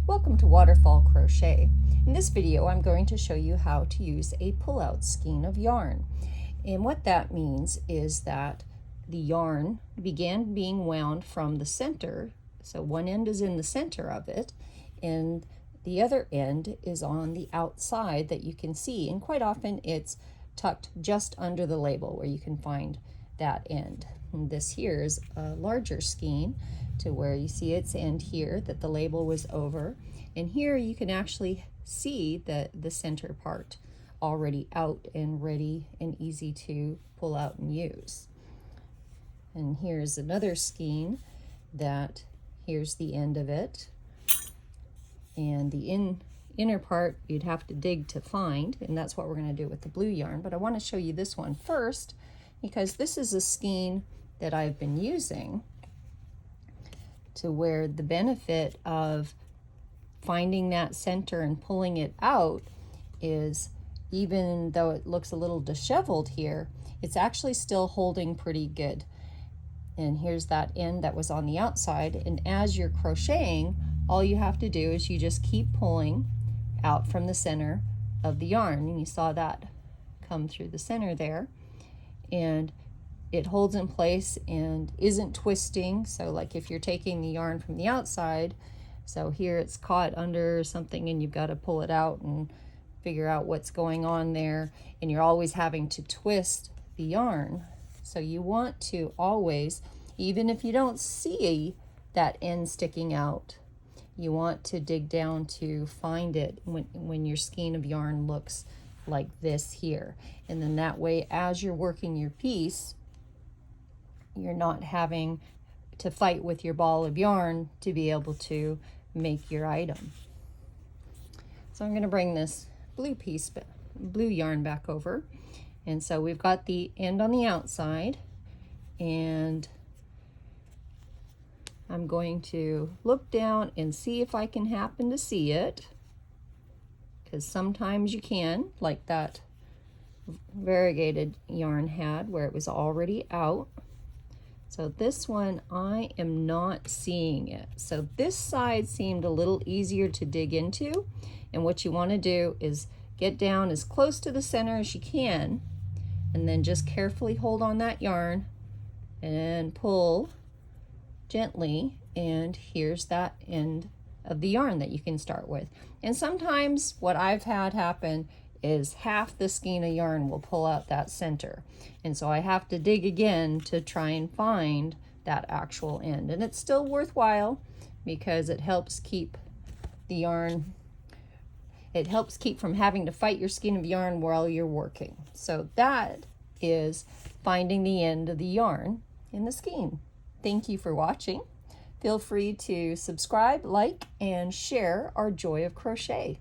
Welcome to Waterfall Crochet. In this video I'm going to show you how to use a pull-out skein of yarn. And what that means is that the yarn began being wound from the center, so one end is in the center of it and the other end is on the outside that you can see, and quite often it's tucked just under the label where you can find that end. And this here is a larger skein to where you see its end here that the label was over, and here you can actually see the center part already out and ready and easy to pull out and use. And here's another skein that here's the end of it, and the inner part you'd have to dig to find, and that's what we're going to do with the blue yarn. But I want to show you this one first because this is a skein that I've been using to where the benefit of finding that center and pulling it out is, even though it looks a little disheveled here, it's actually still holding pretty good. And here's that end that was on the outside, and as you're crocheting, all you have to do is you just keep pulling out from the center of the yarn, and you saw that come through the center there, and it holds in place and isn't twisting. So like if you're taking the yarn from the outside, so here it's caught under something and you've got to pull it out and figure out what's going on there, and you're always having to twist the yarn. So you want to always, even if you don't see that end sticking out, you want to dig down to find it when your skein of yarn looks like this here. And then that way, as you're working your piece, you're not having to fight with your ball of yarn to be able to make your item. So I'm going to bring this blue yarn back over, and so we've got the end on the outside, and I'm going to look down and see if I can happen to see it, because sometimes you can, like that variegated yarn had where it was already out. So this one, I am not seeing it. So this side seemed a little easier to dig into. And what you want to do is get down as close to the center as you can, and then just carefully hold on that yarn and pull gently. And here's that end of the yarn that you can start with. And sometimes what I've had happen is half the skein of yarn will pull out that center, and so I have to dig again to try and find that actual end. And it's still worthwhile because it helps keep the yarn, it helps keep from having to fight your skein of yarn while you're working. So that is finding the end of the yarn in the skein. Thank you for watching. Feel free to subscribe, like, and share our joy of crochet.